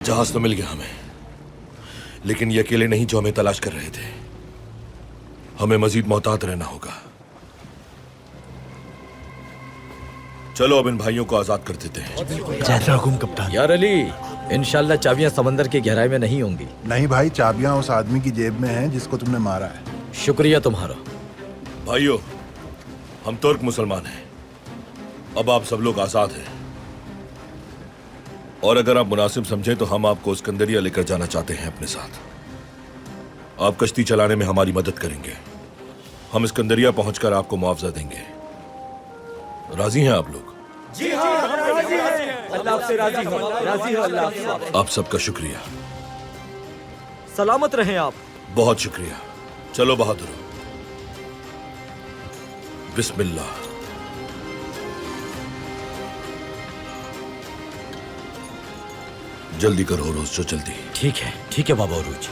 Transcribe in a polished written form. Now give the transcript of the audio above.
जहाज तो मिल गया हमें, लेकिन ये अकेले नहीं जो हमें तलाश कर रहे थे। हमें मजीद मोहतात रहना होगा। चलो अब इन भाइयों को आजाद कर देते हैं। जैसा हुकुम कप्तान। यार अली, इंशाल्लाह चाबियां समंदर की गहराई में नहीं होंगी। नहीं भाई, चाबियां उस आदमी की जेब में हैं जिसको तुमने मारा है। शुक्रिया तुम्हारा। भाइयों, हम तुर्क मुसलमान हैं। अब आप सब लोग आजाद हैं, और अगर आप मुनासिब समझें तो हम आपको सिकंदरिया लेकर जाना चाहते हैं अपने साथ। आप कश्ती चलाने में हमारी मदद करेंगे। हम सिकंदरिया पहुंचकर आपको मुआवजा देंगे। राजी हैं आप लोग? जी हाँ, अल्लाह से राजी हो, राजी हो अल्लाह से। आप सबका शुक्रिया। सलामत रहें आप। बहुत शुक्रिया। चलो बहादुर, बिस्मिल्लाह। जल्दी करो रोज, जो जल्दी। ठीक है बाबा उरूज।